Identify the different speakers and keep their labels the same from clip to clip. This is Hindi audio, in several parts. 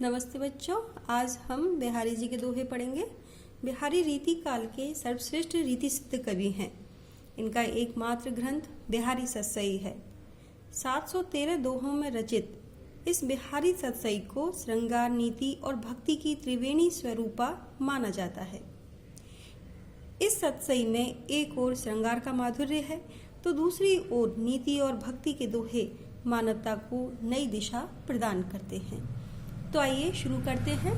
Speaker 1: नमस्ते बच्चों, आज हम बिहारी जी के दोहे पढ़ेंगे। बिहारी रीति काल के सर्वश्रेष्ठ रीति सिद्ध कवि हैं। इनका एकमात्र ग्रंथ बिहारी सतसई है। 713 दोहों में रचित इस बिहारी सतसई को श्रृंगार, नीति और भक्ति की त्रिवेणी स्वरूपा माना जाता है। इस सतसई में एक ओर श्रृंगार का माधुर्य है तो दूसरी ओर नीति और भक्ति के दोहे मानवता को नई दिशा प्रदान करते हैं। तो आइए शुरू करते हैं।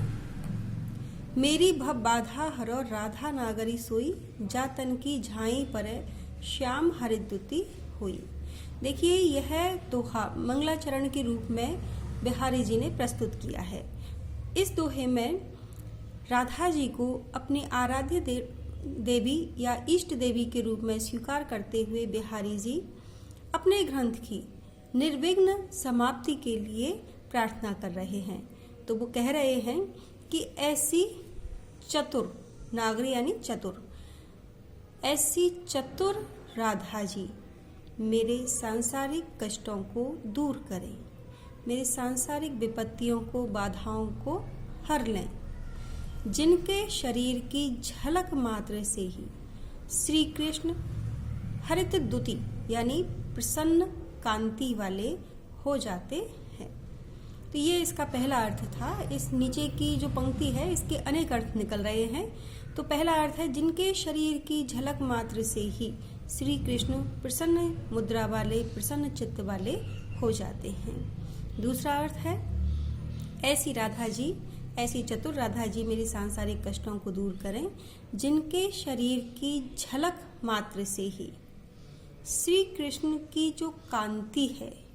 Speaker 1: मेरी भव बाधा हरो राधा नागरी सोई, जा तन की झाई परे श्याम हरिद्युति हुई। देखिए, यह दोहा मंगलाचरण के रूप में बिहारी जी ने प्रस्तुत किया है। इस दोहे में राधा जी को अपनी आराध्य देवी या इष्ट देवी के रूप में स्वीकार करते हुए बिहारी जी अपने ग्रंथ की निर्विघ्न समाप्ति के लिए प्रार्थना कर रहे हैं। तो वो कह रहे हैं कि ऐसी चतुर नागरी यानी चतुर, ऐसी चतुर राधा जी मेरे सांसारिक कष्टों को दूर करें, मेरे सांसारिक विपत्तियों को, बाधाओं को हर लें, जिनके शरीर की झलक मात्र से ही श्री कृष्ण हरित द्युति यानी प्रसन्न कांति वाले हो जाते हैं। तो ये इसका पहला अर्थ था। इस नीचे की जो पंक्ति है इसके अनेक अर्थ निकल रहे हैं। तो पहला अर्थ है जिनके शरीर की झलक मात्र से ही श्री कृष्ण प्रसन्न मुद्रा वाले, प्रसन्न चित्त वाले हो जाते हैं। दूसरा अर्थ है ऐसी राधा जी, ऐसी चतुर राधा जी मेरी सांसारिक कष्टों को दूर करें, जिनके शरीर की झलक मात्र से ही श्री कृष्ण की जो कांति है,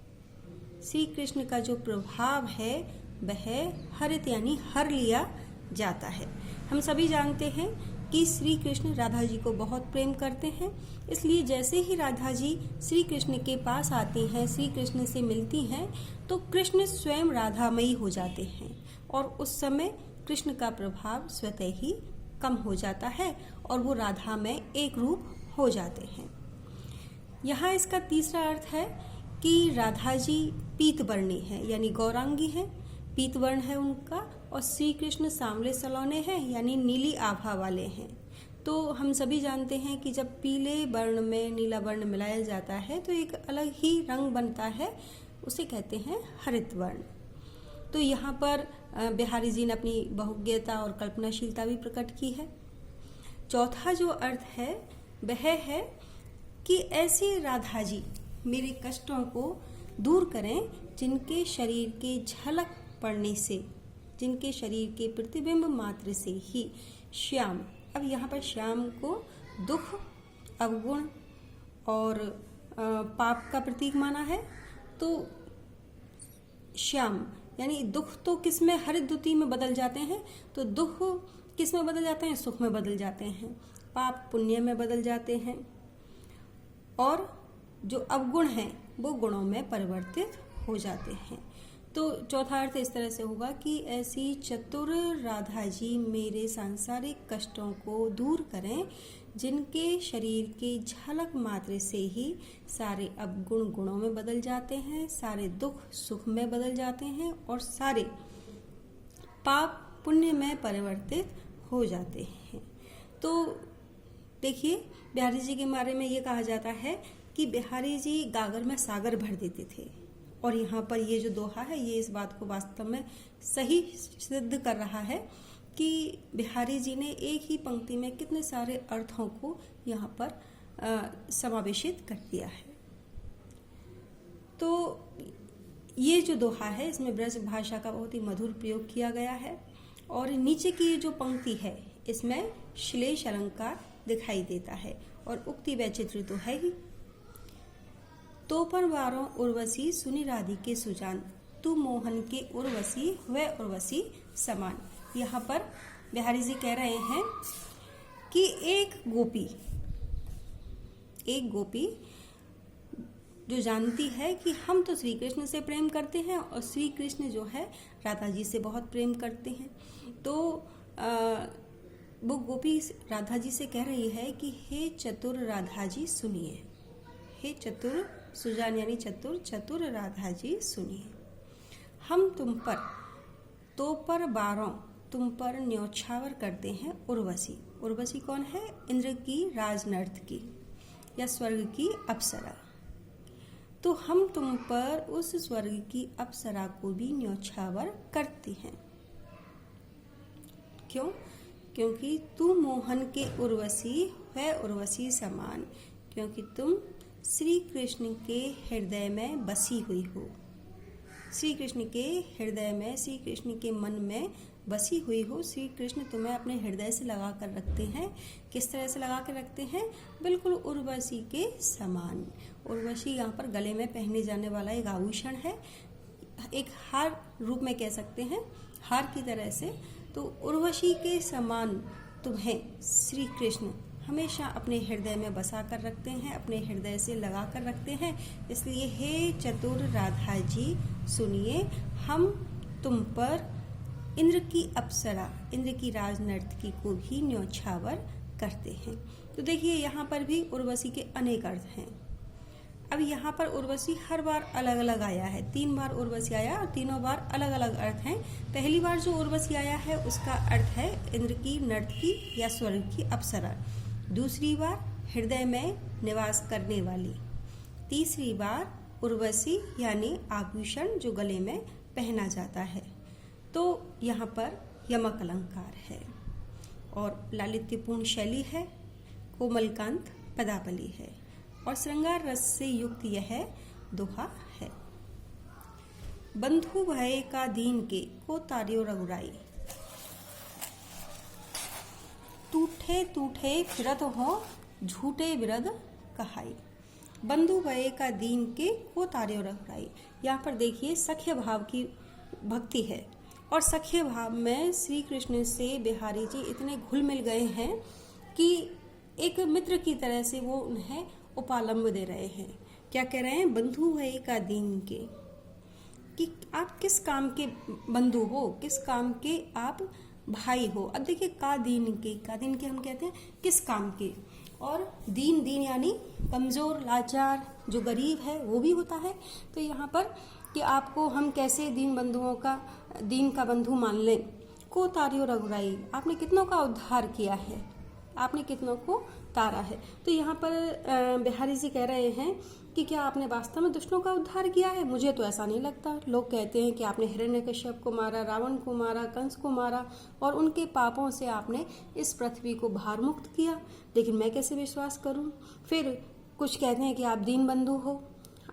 Speaker 1: श्री कृष्ण का जो प्रभाव है, वह हरित यानी हर लिया जाता है। हम सभी जानते हैं कि श्री कृष्ण राधा जी को बहुत प्रेम करते हैं। इसलिए जैसे ही राधा जी श्री कृष्ण के पास आती हैं, श्री कृष्ण से मिलती हैं, तो कृष्ण स्वयं राधामयी हो जाते हैं और उस समय कृष्ण का प्रभाव स्वतः ही कम हो जाता है और वो राधा में एक रूप हो जाते हैं। यहाँ इसका तीसरा अर्थ है कि राधा जी पीतवर्णी है यानी गौरांगी है, पीतवर्ण है उनका, और श्री कृष्ण सांवले सलोने हैं यानी नीली आभा वाले हैं। तो हम सभी जानते हैं कि जब पीले वर्ण में नीला वर्ण मिलाया जाता है तो एक अलग ही रंग बनता है, उसे कहते हैं हरित वर्ण। तो यहाँ पर बिहारी जी ने अपनी बहुज्ञता और कल्पनाशीलता भी प्रकट की है। चौथा जो अर्थ है वह है कि ऐसी राधा जी मेरे कष्टों को दूर करें, जिनके शरीर के झलक पड़ने से, जिनके शरीर के प्रतिबिंब मात्र से ही श्याम, अब यहाँ पर श्याम को दुख, अवगुण और पाप का प्रतीक माना है। तो श्याम यानी दुख तो किस में, हरित द्युति में बदल जाते हैं, तो दुख किस में बदल जाते हैं, सुख में बदल जाते हैं, पाप पुण्य में बदल जाते हैं, और जो अवगुण हैं वो गुणों में परिवर्तित हो जाते हैं। तो चौथा अर्थ इस तरह से होगा कि ऐसी चतुर राधा जी मेरे सांसारिक कष्टों को दूर करें, जिनके शरीर की झलक मात्र से ही सारे अवगुण गुणों में बदल जाते हैं, सारे दुख सुख में बदल जाते हैं और सारे पाप पुण्य में परिवर्तित हो जाते हैं। तो देखिए, बिहारी जी के बारे में ये कहा जाता है कि बिहारी जी गागर में सागर भर देते थे, और यहाँ पर ये जो दोहा है ये इस बात को वास्तव में सही सिद्ध कर रहा है कि बिहारी जी ने एक ही पंक्ति में कितने सारे अर्थों को यहाँ पर समावेशित कर दिया है। तो ये जो दोहा है इसमें ब्रज भाषा का बहुत ही मधुर प्रयोग किया गया है, और नीचे की ये जो पंक्ति है इसमें श्लेष अलंकार दिखाई देता है, और उक्ति वैचित्र तो है ही। तो पर वारों उर्वशी सुनि राधिके सुजान, तू मोहन के उर्वशी व उर्वशी समान। यहाँ पर बिहारी जी कह रहे हैं कि एक गोपी जो जानती है कि हम तो श्री कृष्ण से प्रेम करते हैं और श्री कृष्ण जो है राधा जी से बहुत प्रेम करते हैं, तो वो गोपी राधा जी से कह रही है कि हे चतुर राधा जी सुनिए, हे चतुर सुजान यानी चतुर, चतुर राधा जी सुनिए, हम तुम पर तो पर बारों तुम पर न्योछावर करते हैं उर्वशी। उर्वशी कौन है? इंद्र की राजनर्तकी या स्वर्ग की अप्सरा। तो हम तुम पर उस स्वर्ग की अप्सरा को भी न्योछावर करते हैं। क्यों? क्योंकि तू मोहन के उर्वशी है, उर्वशी समान, क्योंकि तुम श्री कृष्ण के हृदय में बसी हुई हो। श्री कृष्ण के हृदय में, श्री कृष्ण के मन में बसी हुई हो। श्री कृष्ण तुम्हें अपने हृदय से लगा कर रखते हैं। किस तरह से लगा कर रखते हैं? बिल्कुल उर्वशी के समान। उर्वशी यहाँ पर गले में पहने जाने वाला एक आभूषण है, एक हार रूप में कह सकते हैं, हार की तरह से। तो उर्वशी के समान तुम्हें श्री कृष्ण हमेशा अपने हृदय में बसा कर रखते हैं, अपने हृदय से लगा कर रखते हैं। इसलिए हे चतुर राधा जी सुनिए, हम तुम पर इंद्र की अप्सरा, इंद्र की राजनर्तकी को भी न्योछावर करते हैं। तो देखिए यहाँ पर भी उर्वशी के अनेक अर्थ हैं। अब यहाँ पर उर्वशी हर बार अलग अलग आया है। 3 बार उर्वशी आया और तीनों बार अलग अलग अर्थ हैं। पहली बार जो उर्वशी आया है उसका अर्थ है इंद्र की नर्तकी या स्वर्ग की अप्सरा। दूसरी बार हृदय में निवास करने वाली। तीसरी बार उर्वशी यानी आभूषण जो गले में पहना जाता है। तो यहाँ पर यमक अलंकार है और लालित्यपूर्ण शैली है, कोमलकांत पदावली है और श्रृंगार रस से युक्त यह दोहा है। बंधु भय का दीन के को तार्यो रघुराई, टूठे टूठे फिरत हो झूठे विरद कहाई। बंधु भय का दीन के को तार्यो रघुराई। यहाँ पर देखिए सख्य भाव की भक्ति है और सख्य भाव में श्री कृष्ण से बिहारी जी इतने घुल मिल गए हैं कि एक मित्र की तरह से वो उन्हें उपालंब दे रहे हैं। क्या कह रहे हैं? बंधु है का दीन के, कि आप किस काम के बंधु हो, किस काम के आप भाई हो। अब देखिए का दीन के हम कहते हैं किस काम के, और दीन दीन यानी कमजोर, लाचार, जो गरीब है वो भी होता है। तो यहाँ पर कि आपको हम कैसे दीन बंधुओं का, दीन का बंधु मान लें। को तार्यो रघुराई, आपने कितनों का उद्धार किया है, आपने कितनों को तारा है। तो यहाँ पर बिहारी जी कह रहे हैं कि क्या आपने वास्तव में दुष्टों का उद्धार किया है? मुझे तो ऐसा नहीं लगता। लोग कहते हैं कि आपने हिरण्यकश्यप को मारा, रावण को मारा, कंस को मारा और उनके पापों से आपने इस पृथ्वी को भार मुक्त किया, लेकिन मैं कैसे विश्वास करूं? फिर कुछ कहते हैं कि आप दीन बंधु हो,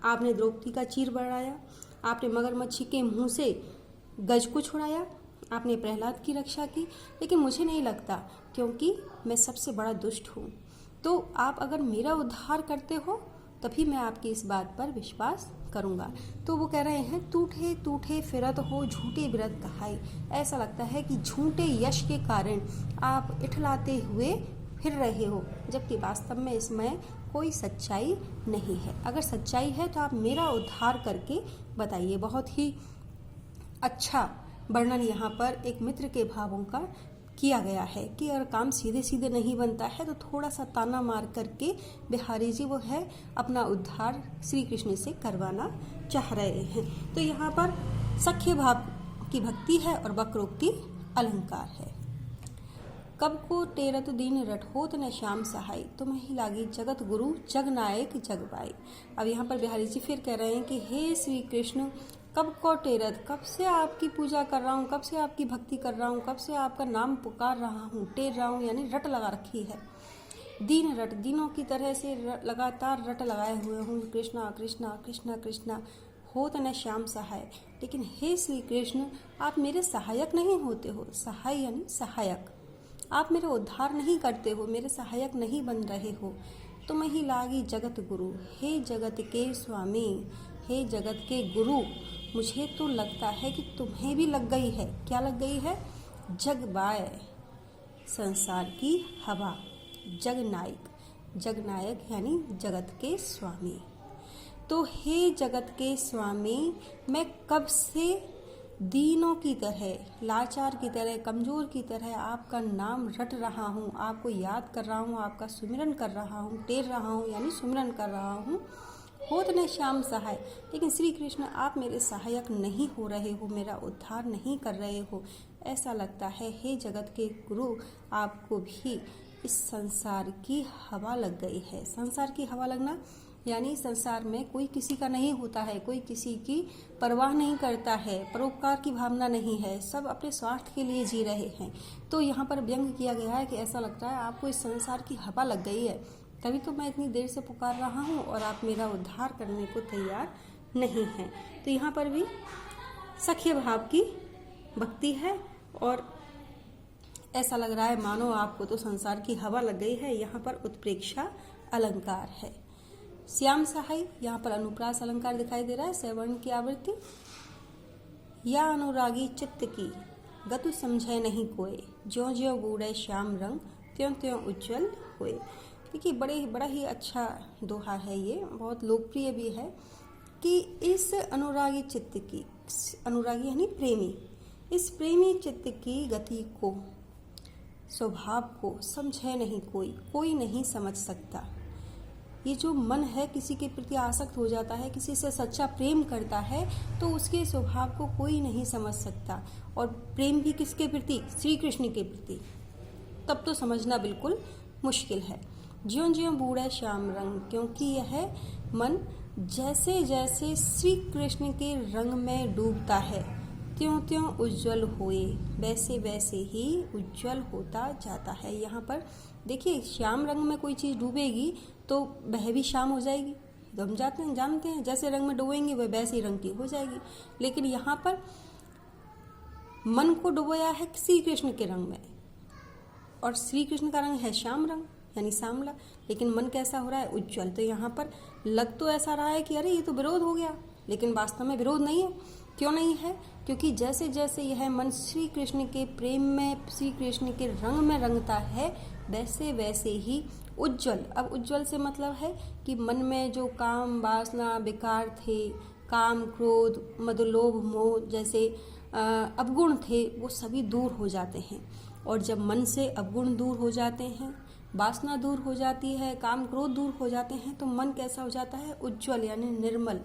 Speaker 1: आपने द्रौपदी का चीर बढ़ाया, आपने मगरमच्छी के मुंह से गज को छुड़ाया, आपने प्रहलाद की रक्षा की, लेकिन मुझे नहीं लगता क्योंकि मैं सबसे बड़ा दुष्ट हूँ। तो आप अगर मेरा उद्धार करते हो तभी मैं आपकी इस बात पर विश्वास करूँगा। तो वो कह रहे हैं टूठे टूठे फिरत हो झूठे विरत कहाई। ऐसा लगता है कि झूठे यश के कारण आप इठलाते हुए फिर रहे हो, जबकि वास्तव में इसमें कोई सच्चाई नहीं है। अगर सच्चाई है तो आप मेरा उद्धार करके बताइए। बहुत ही अच्छा वर्णन यहाँ पर एक मित्र के भावों का किया गया है कि अगर काम सीधे सीधे नहीं बनता है तो थोड़ा सा ताना मार करके बिहारी जी वो है अपना उद्धार श्री कृष्ण से करवाना चाह रहे हैं। तो यहाँ पर सख्य भाव की भक्ति है और वक्रोक्ति अलंकार है। कब को टेरत दीन रटहोत न श्याम सहाय, तुम ही लागी जगत गुरु जग नायक जग बाई। अब यहाँ पर बिहारी जी फिर कह रहे हैं कि हे श्री कृष्ण, कब को टेरत, कब से आपकी पूजा कर रहा हूँ, कब से आपकी भक्ति कर रहा हूँ, कब से आपका नाम पुकार रहा हूँ। टेर रहा हूँ यानी रट लगा रखी है। दीन रट, दिनों की तरह से लगातार रट लगाए हुए हूँ, कृष्णा कृष्णा कृष्णा कृष्णा, होत न श्याम सहाय। लेकिन हे श्री कृष्ण, आप मेरे सहायक नहीं होते हो। सहाय यानी सहायक, आप मेरे उद्धार नहीं करते हो, मेरे सहायक नहीं बन रहे हो। तुम ही लागी जगत गुरु, हे जगत के स्वामी, हे जगत के गुरु। मुझे तो लगता है कि तुम्हें भी लग गई है। क्या लग गई है? जग बाय, संसार की हवा। जग नायक, जग नायक यानी जगत के स्वामी। तो हे जगत के स्वामी, मैं कब से दीनों की तरह, लाचार की तरह, कमजोर की तरह आपका नाम रट रहा हूँ, आपको याद कर रहा हूँ, आपका सुमिरन कर रहा हूँ, टेर रहा हूँ यानी सुमिरन कर रहा हूँ। होत न श्याम सहाय, लेकिन श्री कृष्ण आप मेरे सहायक नहीं हो रहे हो, मेरा उद्धार नहीं कर रहे हो। ऐसा लगता है हे जगत के गुरु, आपको भी इस संसार की हवा लग गई है। संसार की हवा लगना यानी संसार में कोई किसी का नहीं होता है, कोई किसी की परवाह नहीं करता है, परोपकार की भावना नहीं है, सब अपने स्वार्थ के लिए जी रहे हैं। तो यहाँ पर व्यंग किया गया है कि ऐसा लगता है आपको इस संसार की हवा लग गई है, तभी तो मैं इतनी देर से पुकार रहा हूँ और आप मेरा उद्धार करने को तैयार नहीं हैं। तो यहाँ पर भी सख्य भाव की भक्ति है और ऐसा लग रहा है मानो आपको तो संसार की हवा लग गई है। यहाँ पर उत्प्रेक्षा अलंकार है। श्याम सहाय, यहाँ पर अनुप्रास अलंकार दिखाई दे रहा है, सवर्ण की आवृत्ति। या अनुरागी चित्त की गतु समझे नहीं कोय, ज्यों ज्यों बूढ़े श्याम रंग त्यों त्यों उज्ज्वल होए। देखिए बड़ा ही अच्छा दोहा है, ये बहुत लोकप्रिय भी है कि इस अनुरागी चित्त की, अनुरागी यानी प्रेमी, इस प्रेमी चित्त की गति को, स्वभाव को समझे नहीं कोई नहीं समझ सकता। ये जो मन है किसी के प्रति आसक्त हो जाता है, किसी से सच्चा प्रेम करता है, तो उसके स्वभाव को कोई नहीं समझ सकता। और प्रेम भी किसके प्रति? श्री कृष्ण के प्रति। तब तो समझना बिल्कुल मुश्किल है। ज्यों ज्यों बूढ़े श्याम रंग, क्योंकि यह मन जैसे जैसे श्री कृष्ण के रंग में डूबता है, त्यों त्यों उज्जवल होए, वैसे वैसे ही उज्जवल होता जाता है। यहाँ पर देखिए श्याम रंग में कोई चीज़ डूबेगी तो वह भी श्याम हो जाएगी, तो हम जानते हैं जैसे रंग में डुबोएंगे वह वैसे ही रंग की हो जाएगी। लेकिन यहाँ पर मन को डुबोया है श्री कृष्ण के रंग में, और श्री कृष्ण का रंग है श्याम रंग यानी सांवला, लेकिन मन कैसा हो रहा है? उज्जवल। तो यहाँ पर लग तो ऐसा रहा है कि अरे ये तो विरोध हो गया, लेकिन वास्तव में विरोध नहीं है। क्यों नहीं है? क्योंकि जैसे जैसे यह मन श्री कृष्ण के प्रेम में, श्री कृष्ण के रंग में रंगता है, वैसे वैसे ही उज्जवल। अब उज्जवल से मतलब है कि मन में जो काम वासना विकार थे, काम क्रोध मद लोभ मोह जैसे अवगुण थे, वो सभी दूर हो जाते हैं। और जब मन से अवगुण दूर हो जाते हैं, वासना दूर हो जाती है, काम क्रोध दूर हो जाते हैं, तो मन कैसा हो जाता है? उज्जवल यानी निर्मल,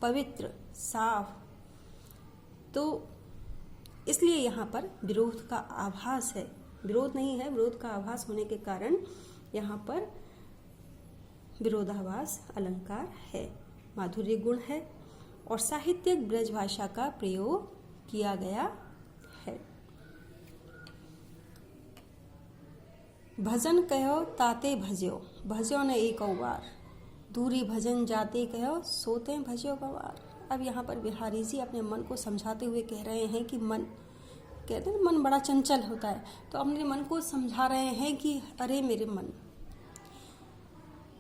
Speaker 1: पवित्र, साफ। तो इसलिए यहाँ पर विरोध का आभास है, विरोध नहीं है, विरोध का आभास होने के कारण यहाँ पर विरोधाभास अलंकार है। माधुर्य गुण है और साहित्यिक ब्रज भाषा का प्रयोग किया गया है। भजन कहो ताते भज्यो, भज्यो न एक बार, दूरी भजन जाते कहो सोते भज्यो गवार। अब यहाँ पर बिहारी जी अपने मन को समझाते हुए कह रहे हैं कि मन, कहते हैं मन बड़ा चंचल होता है, तो अपने मन को समझा रहे हैं कि अरे मेरे मन,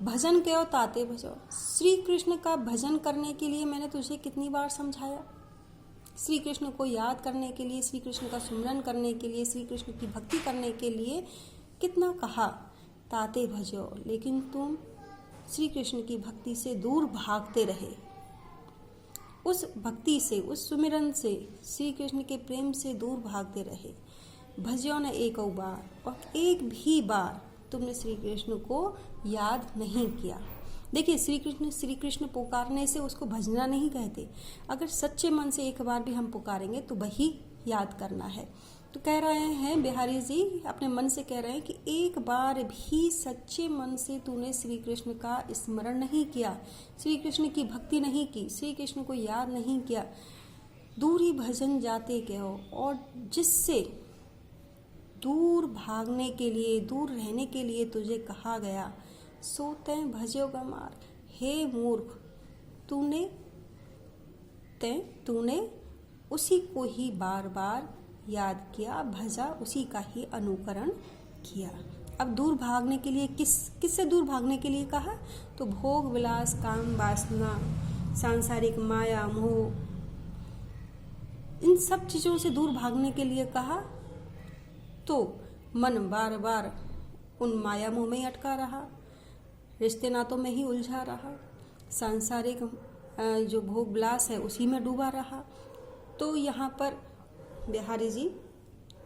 Speaker 1: भजन कहो ताते भजो। श्री कृष्ण का भजन करने के लिए मैंने तुझे कितनी बार समझाया, श्री कृष्ण को याद करने के लिए, श्री कृष्ण का सुमिरन करने के लिए, श्री कृष्ण की भक्ति करने के लिए कितना कहा, ताते भजो, लेकिन तुम श्री कृष्ण की भक्ति से दूर भागते रहे। उस भक्ति से, उस सुमिरन से, श्री कृष्ण के प्रेम से दूर भागते रहे। भज्यो न एक बार, और एक भी बार तुमने श्री कृष्ण को याद नहीं किया। देखिए श्री कृष्ण पुकारने से उसको भजना नहीं कहते, अगर सच्चे मन से एक बार भी हम पुकारेंगे तो वही याद करना है। तो कह रहे हैं बिहारी जी, अपने मन से कह रहे हैं कि एक बार भी सच्चे मन से तूने श्री कृष्ण का स्मरण नहीं किया, श्री कृष्ण की भक्ति नहीं की, श्री कृष्ण को याद नहीं किया, दूरी भजन जाते कहो। और जिससे दूर भागने के लिए, दूर रहने के लिए तुझे कहा गया, सोते भजो गमार, हे मूर्ख, तूने उसी को ही बार बार याद किया, भजा, उसी का ही अनुकरण किया। अब दूर भागने के लिए किससे दूर भागने के लिए कहा? तो भोग विलास काम वासना सांसारिक माया मोह, इन सब चीजों से दूर भागने के लिए कहा। तो मन बार बार उन माया मोह में ही अटका रहा, रिश्ते नातों में ही उलझा रहा, सांसारिक जो भोग विलास है उसी में डूबा रहा। तो यहाँ पर बिहारी जी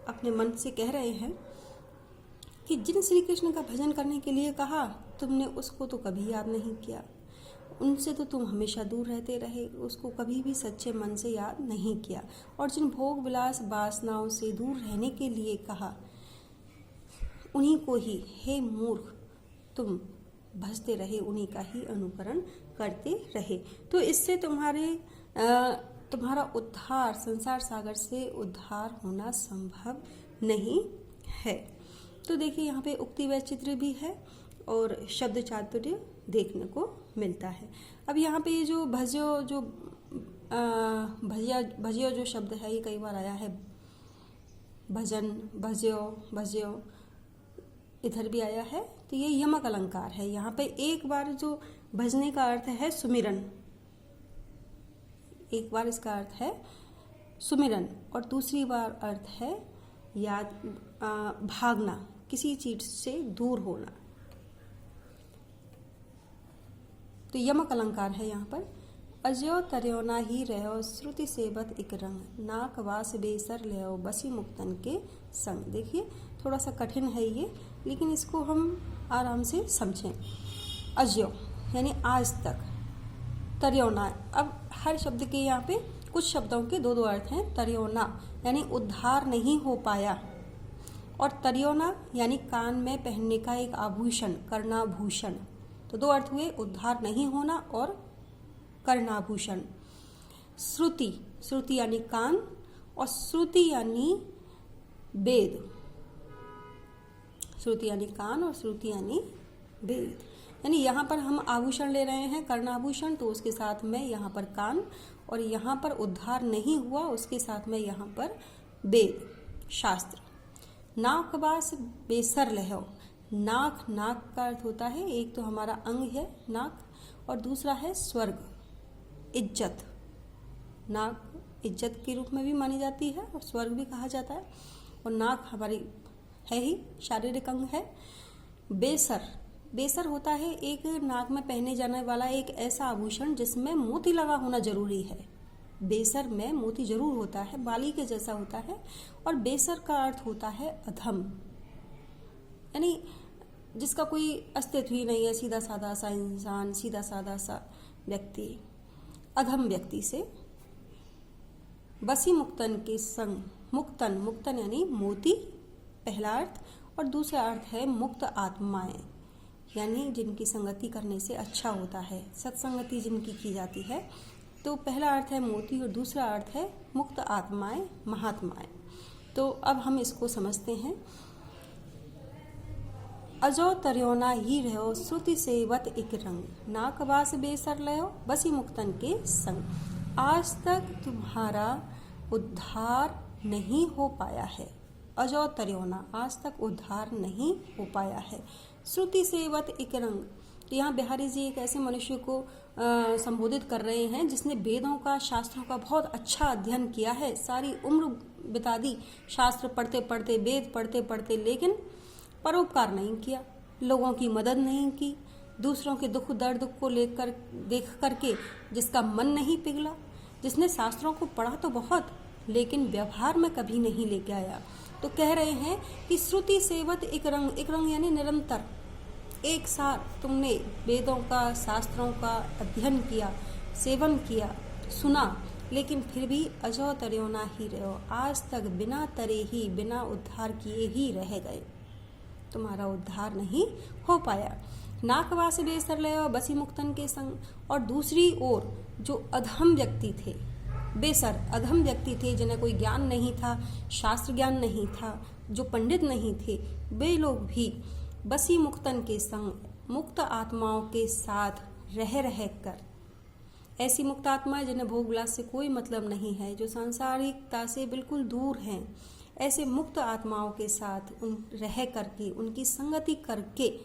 Speaker 1: अपने मन से कह रहे हैं कि जिन श्री कृष्ण का भजन करने के लिए कहा, तुमने उसको तो कभी याद नहीं किया, उनसे तो तुम हमेशा दूर रहते रहे, उसको कभी भी सच्चे मन से याद नहीं किया। और जिन भोग विलास वासनाओं से दूर रहने के लिए कहा, उन्हीं को ही हे मूर्ख तुम भजते रहे, उन्हीं का ही अनुकरण करते रहे। तो इससे तुम्हारा उद्धार, संसार सागर से उद्धार होना संभव नहीं है। तो देखिए यहाँ पे उक्ति व चित्र भी है और शब्द चातुर्य देखने को मिलता है। अब यहाँ पे ये जो भजियो जो शब्द है, ये कई बार आया है। भजन, भज्यो इधर भी आया है। तो ये यमक अलंकार है। यहाँ पे एक बार जो भजने का अर्थ है सुमिरन, एक बार इसका अर्थ है सुमिरन और दूसरी बार अर्थ है भागना, किसी चीज से दूर होना। तो यमक अलंकार है यहाँ पर। अजयो तर्योना ही रहो श्रुति सेवत एक रंग, नाक वास बेसर ले बसी मुक्तन के संग। देखिए थोड़ा सा कठिन है ये, लेकिन इसको हम आराम से समझें। अजयो यानी आज तक, तर्योना, अब हर शब्द के यहाँ पे कुछ शब्दों के दो अर्थ हैं। तर्योना यानी उद्धार नहीं हो पाया, और तर्योना यानी कान में पहनने का एक आभूषण, कर्णाभूषण। तो दो अर्थ हुए, उद्धार नहीं होना और कर्णाभूषण। श्रुति, श्रुति यानी कान, और श्रुति यानी वेद। श्रुति यानी कान और श्रुति यानी वेद। यानी यहाँ पर हम आभूषण ले रहे हैं, कर्णाभूषण, तो उसके साथ में यहाँ पर कान, और यहाँ पर उद्धार नहीं हुआ उसके साथ में यहाँ पर वेद, शास्त्र। नाकवास बेसर लहो, नाक, नाक का अर्थ होता है, एक तो हमारा अंग है नाक, और दूसरा है स्वर्ग, इज्जत। नाक इज्जत के रूप में भी मानी जाती है और स्वर्ग भी कहा जाता है, और नाक हमारी है ही शारीरिक अंग है। बेसर, बेसर होता है एक नाक में पहने जाने वाला एक ऐसा आभूषण जिसमें मोती लगा होना जरूरी है। बेसर में मोती जरूर होता है, बाली के जैसा होता है। और बेसर का अर्थ होता है अधम, यानी जिसका कोई अस्तित्व ही नहीं है, सीधा साधा सा इंसान, सीधा साधा सा व्यक्ति, अधम व्यक्ति से। बसी मुक्तन के संग, मुक्तन, मुक्तन यानी मोती पहला अर्थ, और दूसरा अर्थ है मुक्त आत्माएं, यानी जिनकी संगति करने से अच्छा होता है, सत्संगति जिनकी की जाती है। तो पहला अर्थ है मोती और दूसरा अर्थ है मुक्त आत्माएं, महात्माएं। तो अब हम इसको समझते हैं। अजो तर्योना ही रहो श्रुति सेवत एक रंग, नाकवास बेसर लयो बसी मुक्तन के संग। आज तक तुम्हारा उद्धार नहीं हो पाया है। अजो तर्योना, आज तक उद्धार नहीं हो पाया है। श्रुति सेवत एक रंग, तो यहाँ बिहारी जी एक ऐसे मनुष्य को संबोधित कर रहे हैं जिसने वेदों का, शास्त्रों का बहुत अच्छा अध्ययन किया है, सारी उम्र बिता दी शास्त्र पढ़ते पढ़ते, वेद पढ़ते पढ़ते, लेकिन परोपकार नहीं किया, लोगों की मदद नहीं की, दूसरों के दुख दर्द को लेकर देख करके जिसका मन नहीं पिघला, जिसने शास्त्रों को पढ़ा तो बहुत लेकिन व्यवहार में कभी नहीं लेके आया। तो कह रहे हैं कि श्रुति सेवत एक रंग, एक रंग यानी निरंतर, एक साथ तुमने वेदों का, शास्त्रों का अध्ययन किया, सेवन किया, सुना, लेकिन फिर भी अजो तर्योना ही रहो, आज तक बिना तरे ही, बिना उद्धार किए ही रह गए, तुम्हारा उद्धार नहीं हो पाया। नाकवास बेसर लयो बसी मुक्तन के संग। और दूसरी ओर जो अधम व्यक्ति थे, बेसर अधम व्यक्ति थे, जिन्हें कोई ज्ञान नहीं था, शास्त्र ज्ञान नहीं था, जो पंडित नहीं थे, वे लोग भी बसी मुक्तन के संग, मुक्त आत्माओं के साथ रह कर, ऐसी मुक्त आत्माएं जिन्हें भोग विलास से कोई मतलब नहीं है, जो सांसारिकता से बिल्कुल दूर हैं, ऐसे मुक्त आत्माओं के साथ रह करके, उनकी संगति करके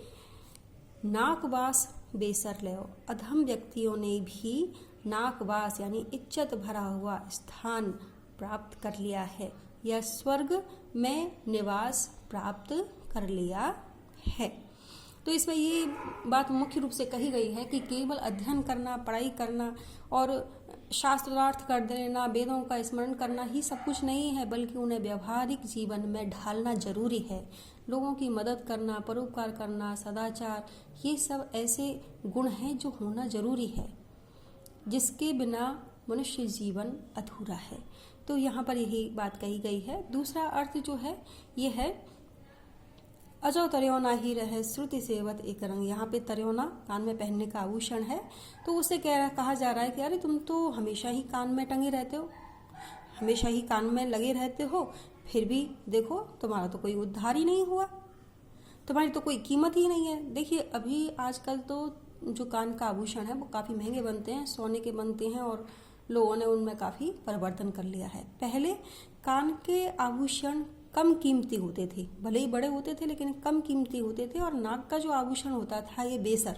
Speaker 1: नाकवास बेसर लो, अधम व्यक्तियों ने भी नाकवास यानी इज्जत भरा हुआ स्थान प्राप्त कर लिया है, या स्वर्ग में निवास प्राप्त कर लिया है। तो इसमें ये बात मुख्य रूप से कही गई है कि केवल अध्ययन करना, पढ़ाई करना और शास्त्रार्थ कर देना, वेदों का स्मरण करना ही सब कुछ नहीं है, बल्कि उन्हें व्यवहारिक जीवन में ढालना जरूरी है। लोगों की मदद करना, परोपकार करना, सदाचार, ये सब ऐसे गुण हैं जो होना जरूरी है, जिसके बिना मनुष्य जीवन अधूरा है। तो यहाँ पर यही बात कही गई है। दूसरा अर्थ जो है ये है अजो तर्योना ही रहे श्रुति सेवत एक रंग। यहाँ पे तर्योना कान में पहनने का आभूषण है, तो उससे कहा जा रहा है कि अरे तुम तो हमेशा ही कान में टंगे रहते हो, हमेशा ही कान में लगे रहते हो, फिर भी देखो तुम्हारा तो कोई उद्धार ही नहीं हुआ, तुम्हारी तो कोई कीमत ही नहीं है। देखिए अभी आजकल तो जो कान का आभूषण है वो काफ़ी महंगे बनते हैं, सोने के बनते हैं, और लोगों ने उनमें काफ़ी परिवर्तन कर लिया है। पहले कान के आभूषण कम कीमती होते थे, भले ही बड़े होते थे लेकिन कम कीमती होते थे। और नाक का जो आभूषण होता था ये बेसर,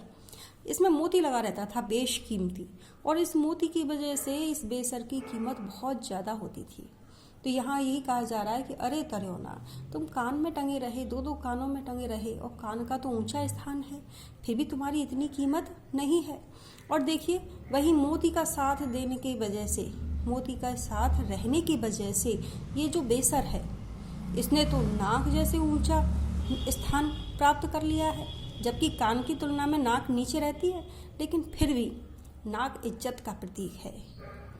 Speaker 1: इसमें मोती लगा रहता था बेशकीमती, और इस मोती की वजह से इस बेसर की कीमत बहुत ज़्यादा होती थी। तो यहाँ यही कहा जा रहा है कि अरे तर्योना, तुम कान में टंगे रहे, दो कानों में टंगे रहे, और कान का तो ऊंचा स्थान है, फिर भी तुम्हारी इतनी कीमत नहीं है। और देखिए वही मोती का साथ देने की वजह से, मोती का साथ रहने की वजह से ये जो बेसर है इसने तो नाक जैसे ऊंचा स्थान प्राप्त कर लिया है, जबकि कान की तुलना में नाक नीचे रहती है, लेकिन फिर भी नाक इज्जत का प्रतीक है,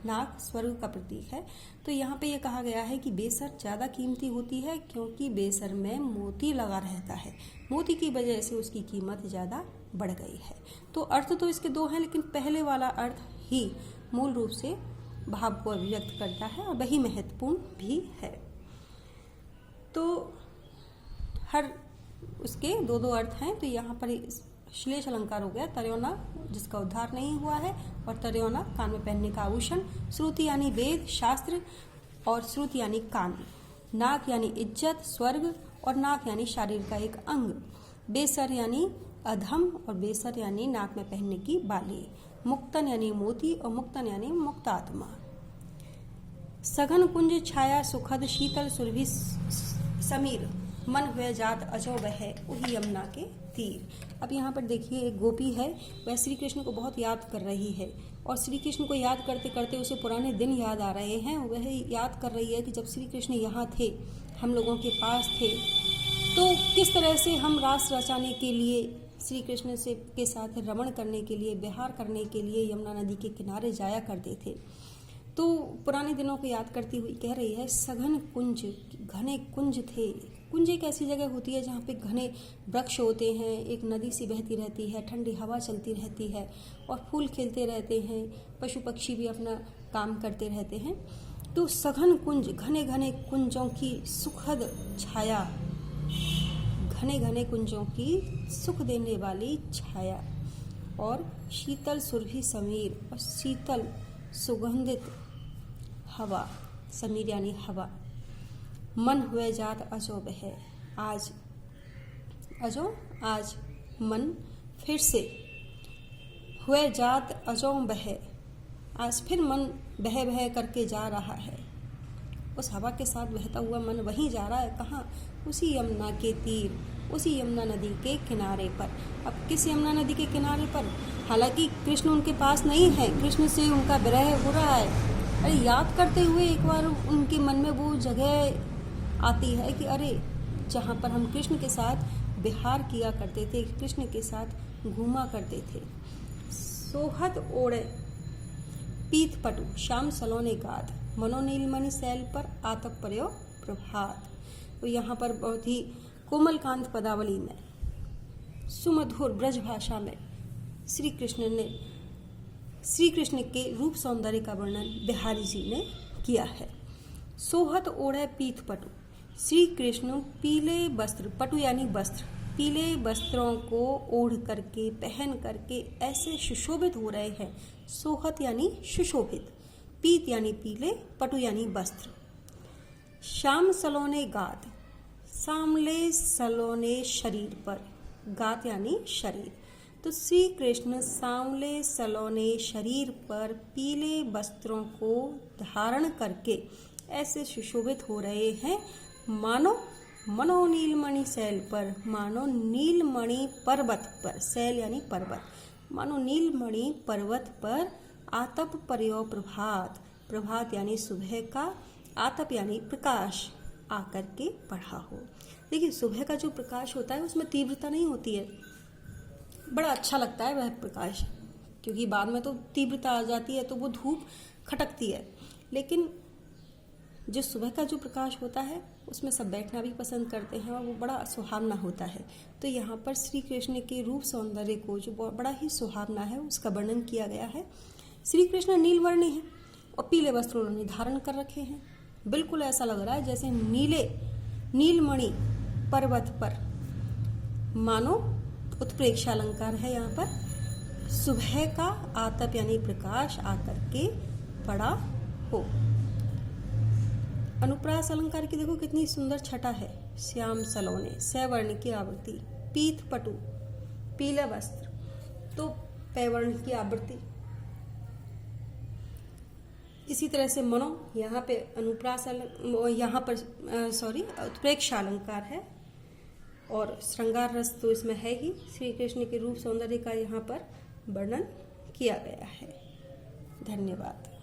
Speaker 1: नाक स्वर्ग का प्रतीक है। तो यहाँ पे ये कहा गया है कि बेसर ज़्यादा कीमती होती है, क्योंकि बेसर में मोती लगा रहता है, मोती की वजह से उसकी कीमत ज़्यादा बढ़ गई है। तो अर्थ तो इसके दो हैं, लेकिन पहले वाला अर्थ ही मूल रूप से भाव को अभिव्यक्त करता है और वही महत्वपूर्ण भी है। तो हर उसके दो अर्थ हैं। तो यहाँ पर श्लेष अलंकार हो गया तर्योना, जिसका उद्धार नहीं हुआ है, और तर्योना कान में पहनने का आभूषण। श्रुति यानी वेद शास्त्र, और श्रुति यानी कान। नाक यानी इज्जत स्वर्ग, और नाक यानी शरीर का एक अंग। बेसर यानी अधम, और बेसर यानी नाक में पहनने की बाली। मुक्तन यानी मोती, और मुक्तन यानी मुक्तात्मा। सघन कुंज छाया सुखद शीतल सुरभि समीर, मन हुए जात अजो वह उही यमुना के तीर। अब यहाँ पर देखिए एक गोपी है, वह श्री कृष्ण को बहुत याद कर रही है, और श्री कृष्ण को याद करते करते उसे पुराने दिन याद आ रहे हैं। वह याद कर रही है कि जब श्री कृष्ण यहाँ थे, हम लोगों के पास थे, तो किस तरह से हम रास रचाने के लिए, श्री कृष्ण से के साथ रमण करने के लिए, विहार करने के लिए यमुना नदी के किनारे जाया करते थे। तो पुराने दिनों को याद करती हुई कह रही है सघन कुंज, घने कुंज थे। कुंज एक ऐसी जगह होती है जहाँ पे घने वृक्ष होते हैं, एक नदी सी बहती रहती है, ठंडी हवा चलती रहती है, और फूल खिलते रहते हैं, पशु पक्षी भी अपना काम करते रहते हैं। तो सघन कुंज, घने घने कुंजों की सुखद छाया, घने घने कुंजों की सुख देने वाली छाया, और शीतल सुरभि समीर, और शीतल सुगंधित हवा, समीर यानी हवा। मन हुए जात अजो बह, आज अजो, आज मन फिर से, हुए जात अजो बह, आज फिर मन बह बह करके जा रहा है। उस हवा के साथ बहता हुआ मन वहीं जा रहा है, कहाँ? उसी यमुना के तीर, उसी यमुना नदी के किनारे पर। अब किस यमुना नदी के किनारे पर? हालांकि कृष्ण उनके पास नहीं है, कृष्ण से उनका विरह हो रहा है। अरे याद करते हुए एक बार उनके मन में वो जगह आती है कि अरे जहाँ पर हम कृष्ण के साथ विहार किया करते थे, कृष्ण के साथ घूमा करते थे। सोहत ओढ़े पीत पटु श्याम सलोने गाद, मनोनीलमणि शैल पर आतप पर्यो प्रभात। तो यहाँ पर बहुत ही कोमलकांत पदावली में, सुमधुर ब्रज भाषा में श्री कृष्ण के रूप सौंदर्य का वर्णन बिहारी जी ने किया है। सोहत ओढ़े पीत पटु, श्री कृष्ण पीले वस्त्र, पटु यानी वस्त्र, पीले वस्त्रों को ओढ़ करके, पहन करके ऐसे सुशोभित हो रहे हैं। सोहत यानी सुशोभित, पीत यानी पीले, पटु यानी वस्त्र। श्याम सलोने गात, सामले सलोने शरीर पर, गात यानी शरीर। तो श्री कृष्ण सांवले सलोने शरीर पर पीले वस्त्रों को धारण करके ऐसे सुशोभित हो रहे हैं, मानो मनो नीलमणि शैल पर, मानो नीलमणि पर्वत पर, शैल यानी पर्वत, मानो नीलमणि पर्वत पर आतप परयो प्रभात, प्रभात यानी सुबह का, आतप यानी प्रकाश आकर के पढ़ा हो। देखिए सुबह का जो प्रकाश होता है उसमें तीव्रता नहीं होती है, बड़ा अच्छा लगता है वह प्रकाश, क्योंकि बाद में तो तीव्रता आ जाती है तो वो धूप खटकती है, लेकिन जो सुबह का जो प्रकाश होता है उसमें सब बैठना भी पसंद करते हैं और वो बड़ा सुहावना होता है। तो यहाँ पर श्री कृष्ण के रूप सौंदर्य को जो बड़ा ही सुहावना है उसका वर्णन किया गया है। श्री कृष्ण नीलवर्णी है और पीले वस्त्र उन्होंने धारण कर रखे हैं, बिल्कुल ऐसा लग रहा है जैसे नीलमणि पर्वत पर, मानो उत्प्रेक्षा अलंकार है। यहाँ पर सुबह का आतप यानी प्रकाश आकर के पड़ा हो। अनुप्रास अलंकार की देखो कितनी सुंदर छटा है। श्याम सलोने, सवर्ण की आवृत्ति, पीत पटु पीला वस्त्र, तो पैवर्ण की आवृत्ति। इसी तरह से मनो, यहाँ पे अनुप्रास यहाँ पर उत्प्रेक्षा अलंकार है और श्रृंगार रस तो इसमें है ही। श्री कृष्ण के रूप सौंदर्य का यहाँ पर वर्णन किया गया है। धन्यवाद।